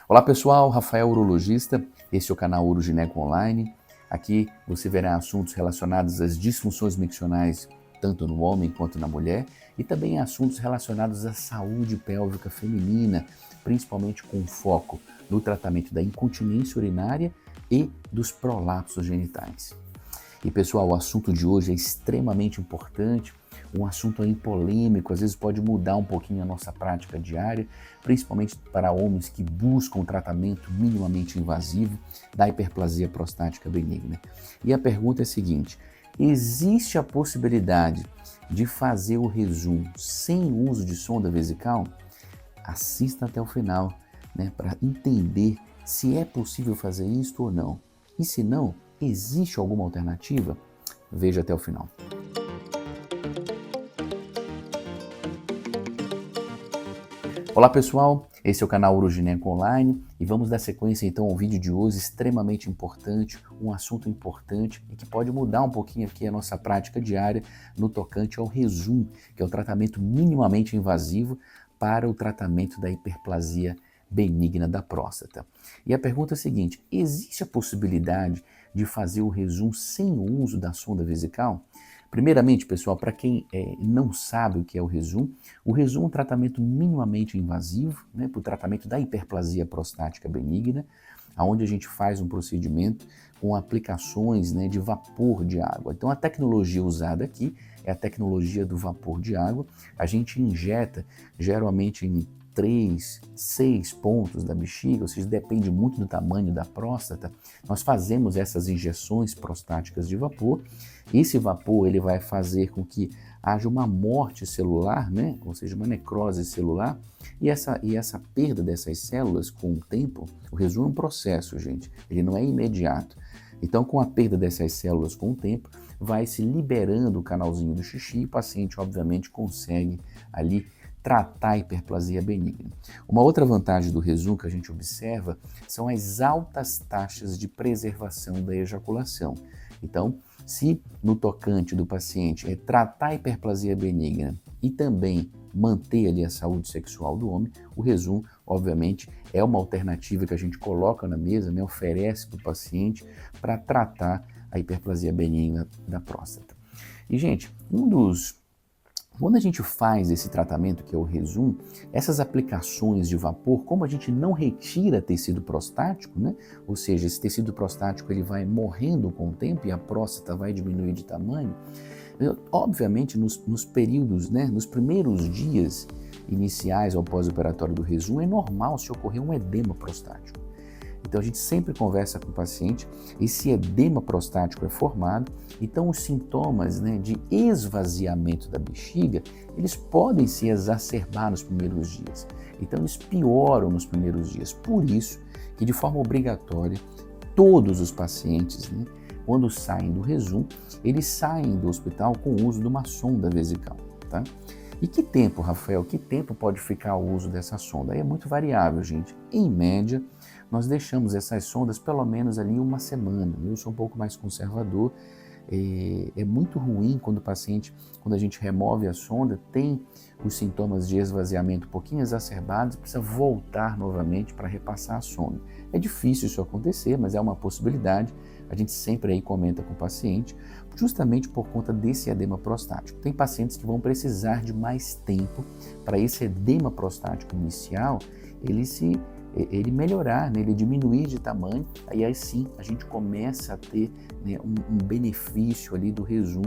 Olá pessoal, Rafael Urologista, este é o canal Urogineco Online. Aqui você verá assuntos relacionados às disfunções miccionais, tanto no homem quanto na mulher, e também assuntos relacionados à saúde pélvica feminina, principalmente com foco no tratamento da incontinência urinária e dos prolapsos genitais. E pessoal, o assunto de hoje é extremamente importante, um assunto aí polêmico, às vezes pode mudar um pouquinho a nossa prática diária, principalmente para homens que buscam um tratamento minimamente invasivo da hiperplasia prostática benigna. E a pergunta é a seguinte: existe a possibilidade de fazer o resumo sem uso de sonda vesical? Assista até o final, para entender se é possível fazer isso ou não. E se não, existe alguma alternativa? Veja até o final. Olá pessoal, esse é o canal Urogineco Online e vamos dar sequência então ao vídeo de hoje extremamente importante, um assunto importante e que pode mudar um pouquinho aqui a nossa prática diária no tocante ao resum, que é o tratamento minimamente invasivo para o tratamento da hiperplasia benigna da próstata. E a pergunta é a seguinte: existe a possibilidade de fazer o resum sem o uso da sonda vesical? Primeiramente, pessoal, para quem não sabe o que é o resum é um tratamento minimamente invasivo, para o tratamento da hiperplasia prostática benigna, onde a gente faz um procedimento com aplicações de vapor de água. Então, a tecnologia usada aqui é a tecnologia do vapor de água. A gente injeta geralmente em 3, 6 pontos da bexiga, ou seja, depende muito do tamanho da próstata. Nós fazemos essas injeções prostáticas de vapor. Esse vapor ele vai fazer com que haja uma morte celular, ou seja, uma necrose celular, e essa perda dessas células com o tempo, o resum é um processo, gente, ele não é imediato. Então, com a perda dessas células com o tempo, vai se liberando o canalzinho do xixi e o paciente, obviamente, consegue ali tratar a hiperplasia benigna. Uma outra vantagem do resum que a gente observa são as altas taxas de preservação da ejaculação. Então, se no tocante do paciente é tratar a hiperplasia benigna e também manter ali a saúde sexual do homem, o resum, obviamente, é uma alternativa que a gente coloca na mesa, oferece para o paciente para tratar a hiperplasia benigna da próstata. E, gente, quando a gente faz esse tratamento, que é o resum, essas aplicações de vapor, como a gente não retira tecido prostático, ou seja, esse tecido prostático ele vai morrendo com o tempo e a próstata vai diminuir de tamanho, obviamente nos períodos, nos primeiros dias iniciais ao pós-operatório do resum, é normal se ocorrer um edema prostático. Então a gente sempre conversa com o paciente, esse edema prostático é formado, então os sintomas de esvaziamento da bexiga, eles podem se exacerbar nos primeiros dias. Então eles pioram nos primeiros dias. Por isso que de forma obrigatória, todos os pacientes, quando saem do resum, eles saem do hospital com o uso de uma sonda vesical, tá? E que tempo, Rafael, que tempo pode ficar o uso dessa sonda? Aí é muito variável, gente. Em média, nós deixamos essas sondas pelo menos ali uma semana. Eu sou um pouco mais conservador. É muito ruim quando quando a gente remove a sonda, tem os sintomas de esvaziamento um pouquinho exacerbados, precisa voltar novamente para repassar a sonda. É difícil isso acontecer, mas é uma possibilidade. A gente sempre aí comenta com o paciente, justamente por conta desse edema prostático. Tem pacientes que vão precisar de mais tempo para esse edema prostático inicial ele melhorar, ele diminuir de tamanho, aí sim a gente começa a ter um benefício ali do resum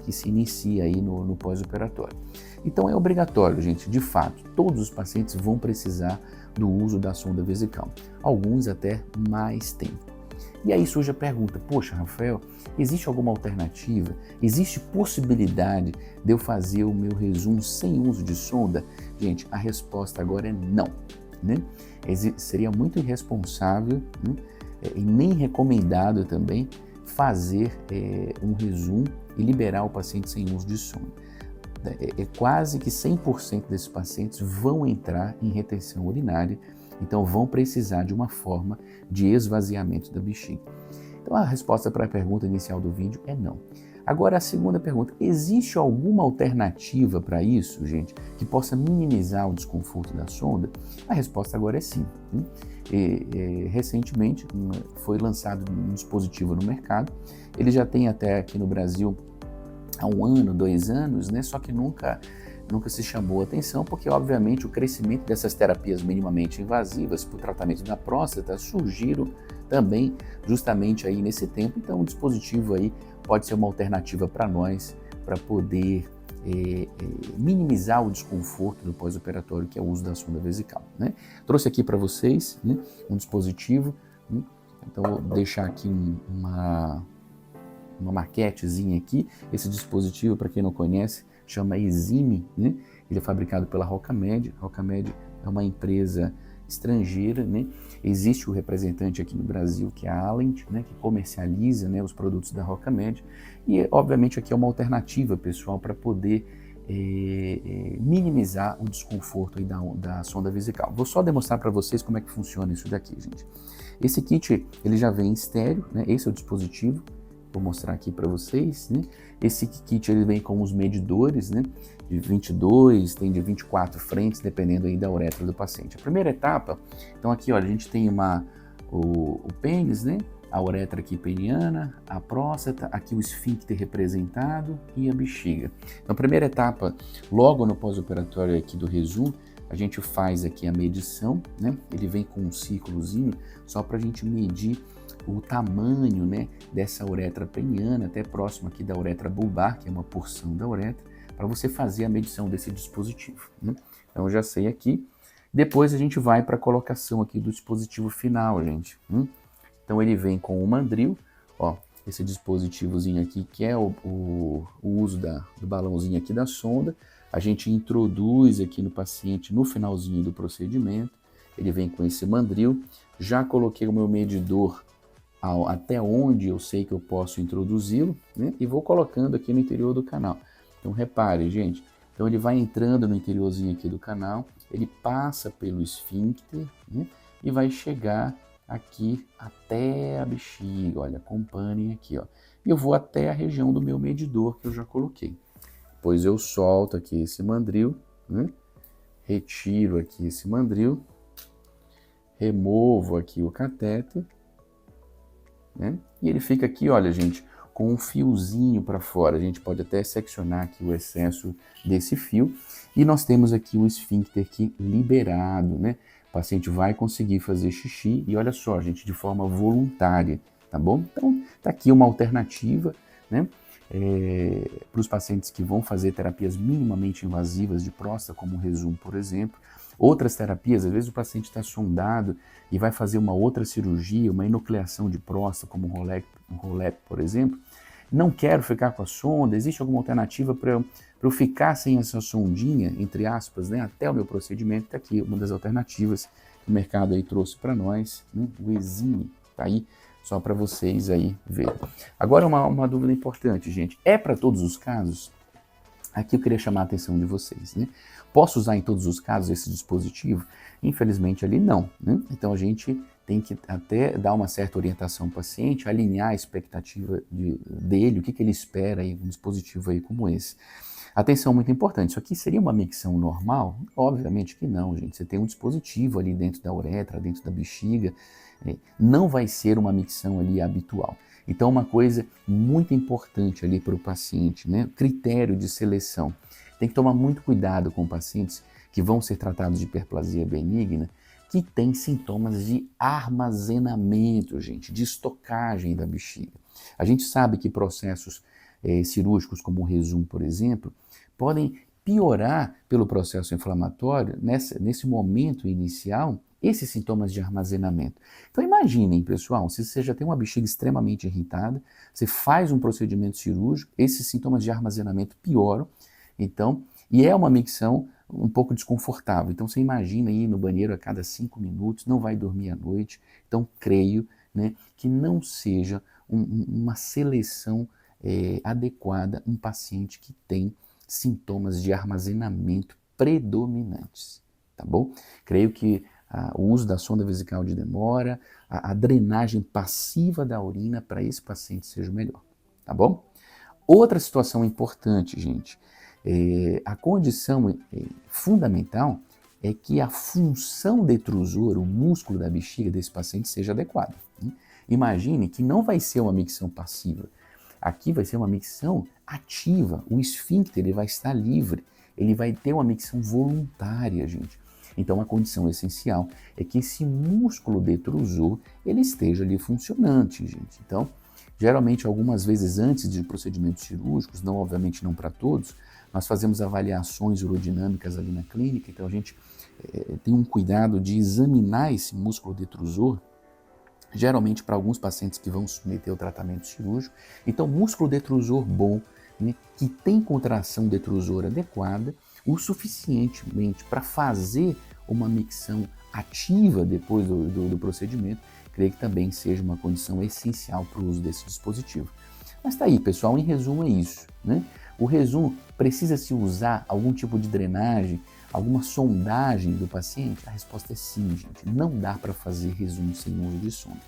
que se inicia aí no pós-operatório. Então é obrigatório, gente, de fato, todos os pacientes vão precisar do uso da sonda vesical, alguns até mais tempo. E aí surge a pergunta: poxa, Rafael, existe alguma alternativa? Existe possibilidade de eu fazer o meu resum sem uso de sonda? Gente, a resposta agora é não. Seria muito irresponsável e nem recomendado também fazer um resum e liberar o paciente sem uso de sonda. Quase que 100% desses pacientes vão entrar em retenção urinária, então vão precisar de uma forma de esvaziamento da bexiga. Então a resposta para a pergunta inicial do vídeo é não. Agora, a segunda pergunta, existe alguma alternativa para isso, gente, que possa minimizar o desconforto da sonda? A resposta agora é sim. Né? Recentemente foi lançado um dispositivo no mercado, ele já tem até aqui no Brasil há 1 ano, 2 anos, né? Só que nunca se chamou atenção, porque obviamente o crescimento dessas terapias minimamente invasivas para o tratamento da próstata surgiram também justamente aí nesse tempo, então o dispositivo aí pode ser uma alternativa para nós, para poder minimizar o desconforto do pós-operatório, que é o uso da sonda vesical. Né? Trouxe aqui para vocês, né, um dispositivo, né? Então vou deixar aqui uma maquetezinha aqui. Esse dispositivo, para quem não conhece, chama Exime, né? Ele é fabricado pela Rocamed. Rocamed é uma empresa estrangeira, né? Existe o representante aqui no Brasil, que é a Alent, né? Que comercializa, né, os produtos da Rocamed. E, obviamente, aqui é uma alternativa, pessoal, para poder minimizar o desconforto aí da sonda vesical. Vou só demonstrar para vocês como é que funciona isso daqui, gente. Esse kit, ele já vem em estéreo, né? Esse é o dispositivo. Vou mostrar aqui para vocês, né? Esse kit ele vem com os medidores, né? De 22, tem de 24 frentes, dependendo aí da uretra do paciente. A primeira etapa, então aqui, olha, a gente tem o pênis, né? A uretra aqui peniana, a próstata, aqui o esfíncter representado e a bexiga. Então, a primeira etapa, logo no pós-operatório aqui do Rezum, a gente faz aqui a medição, né? Ele vem com um círculozinho só para a gente medir o tamanho, né, dessa uretra peniana, até próximo aqui da uretra bulbar, que é uma porção da uretra, para você fazer a medição desse dispositivo. Né? Então eu já sei aqui. Depois a gente vai para a colocação aqui do dispositivo final, gente. Então ele vem com o mandril, ó, esse dispositivozinho aqui, que é o uso do balãozinho aqui da sonda. A gente introduz aqui no paciente no finalzinho do procedimento. Ele vem com esse mandril. Já coloquei o meu medidor até onde eu sei que eu posso introduzi-lo, né? E vou colocando aqui no interior do canal. Então repare, gente, então ele vai entrando no interiorzinho aqui do canal, ele passa pelo esfíncter, né? E vai chegar aqui até a bexiga, olha, acompanhem aqui, ó. E eu vou até a região do meu medidor que eu já coloquei. Depois eu solto aqui esse mandril, né? Retiro aqui esse mandril, removo aqui o catéter, né? E ele fica aqui, olha, gente, com um fiozinho para fora. A gente pode até seccionar aqui o excesso desse fio. E nós temos aqui o esfíncter aqui liberado, né? O paciente vai conseguir fazer xixi e olha só, gente, de forma voluntária, tá bom? Então, tá aqui uma alternativa, né? Para os pacientes que vão fazer terapias minimamente invasivas de próstata, como o Rezum, por exemplo. Outras terapias, às vezes o paciente está sondado e vai fazer uma outra cirurgia, uma enucleação de próstata, como um ROLEP, por exemplo. Não quero ficar com a sonda, existe alguma alternativa para eu ficar sem essa sondinha, entre aspas, né, até o meu procedimento? Está aqui uma das alternativas que o mercado aí trouxe para nós, né, o Exime, tá aí, só para vocês aí verem. Agora uma dúvida importante, gente, é para todos os casos? Aqui eu queria chamar a atenção de vocês, né? Posso usar em todos os casos esse dispositivo? Infelizmente ali não, né? Então a gente tem que até dar uma certa orientação ao paciente, alinhar a expectativa dele, o que ele espera aí, um dispositivo aí como esse. Atenção muito importante, isso aqui seria uma micção normal? Obviamente que não, gente. Você tem um dispositivo ali dentro da uretra, dentro da bexiga, não vai ser uma micção ali habitual. Então, uma coisa muito importante ali para o paciente, né? Critério de seleção. Tem que tomar muito cuidado com pacientes que vão ser tratados de hiperplasia benigna, que têm sintomas de armazenamento, gente, de estocagem da bexiga. A gente sabe que processos cirúrgicos, como o Rezum, por exemplo, podem piorar pelo processo inflamatório nesse momento inicial, esses sintomas de armazenamento. Então imaginem, pessoal, se você já tem uma bexiga extremamente irritada, você faz um procedimento cirúrgico, esses sintomas de armazenamento pioram, então, e é uma micção um pouco desconfortável. Então você imagina ir no banheiro a cada 5 minutos, não vai dormir à noite. Então creio, né, que não seja uma seleção adequada um paciente que tem sintomas de armazenamento predominantes, tá bom? Creio que o uso da sonda vesical de demora, a drenagem passiva da urina para esse paciente seja melhor, tá bom? Outra situação importante, gente, a condição fundamental é que a função detrusora, o músculo da bexiga desse paciente seja adequado. Né? Imagine que não vai ser uma micção passiva, aqui vai ser uma micção ativa, o esfíncter ele vai estar livre, ele vai ter uma micção voluntária, gente. Então a condição essencial é que esse músculo detrusor ele esteja ali funcionante, gente. Então, geralmente algumas vezes antes de procedimentos cirúrgicos, não obviamente não para todos, nós fazemos avaliações urodinâmicas ali na clínica, então a gente tem um cuidado de examinar esse músculo detrusor, geralmente para alguns pacientes que vão submeter ao tratamento cirúrgico. Então, músculo detrusor bom, né, que tem contração detrusora adequada, o suficientemente para fazer uma micção ativa depois do procedimento, creio que também seja uma condição essencial para o uso desse dispositivo. Mas tá aí, pessoal, em resumo é isso, né? O resumo, precisa-se usar algum tipo de drenagem, alguma sondagem do paciente? A resposta é sim, gente. Não dá para fazer resumo sem uso de sonda.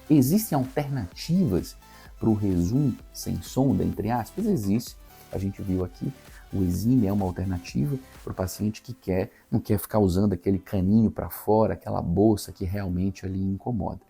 Existem alternativas para o resumo sem sonda, entre aspas? Existe. A gente viu aqui, o exime é uma alternativa para o paciente que não quer ficar usando aquele caninho para fora, aquela bolsa que realmente ali incomoda.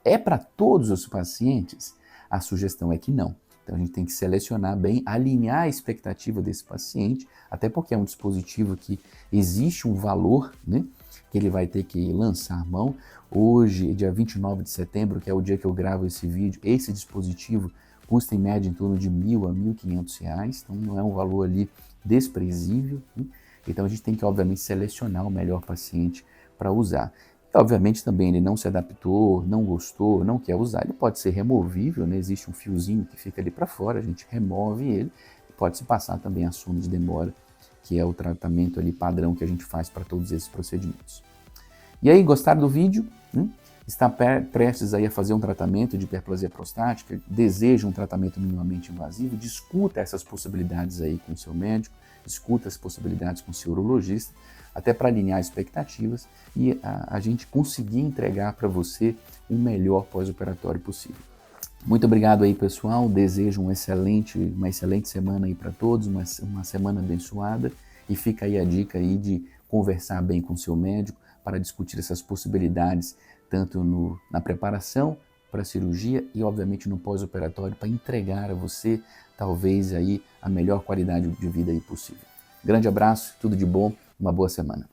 É para todos os pacientes? A sugestão é que não. Então a gente tem que selecionar bem, alinhar a expectativa desse paciente, até porque é um dispositivo que existe um valor, né, que ele vai ter que lançar mão. Hoje, dia 29 de setembro, que é o dia que eu gravo esse vídeo, esse dispositivo custa em média em torno de R$1.000 a R$1.500, então não é um valor ali desprezível, né? Então a gente tem que obviamente selecionar o melhor paciente para usar. Obviamente também ele não se adaptou, não gostou, não quer usar, ele pode ser removível, né? Existe um fiozinho que fica ali para fora, a gente remove ele, pode-se passar também a sonda de demora, que é o tratamento ali padrão que a gente faz para todos esses procedimentos. E aí, gostaram do vídeo? Está prestes aí a fazer um tratamento de hiperplasia prostática, deseja um tratamento minimamente invasivo, discuta essas possibilidades aí com o seu médico, discuta as possibilidades com o seu urologista, até para alinhar expectativas e a gente conseguir entregar para você o melhor pós-operatório possível. Muito obrigado aí, pessoal. Desejo uma excelente semana aí para todos, uma semana abençoada, e fica aí a dica aí de conversar bem com o seu médico para discutir essas possibilidades, tanto na preparação para a cirurgia e, obviamente, no pós-operatório, para entregar a você, talvez, aí a melhor qualidade de vida aí possível. Grande abraço, tudo de bom, uma boa semana.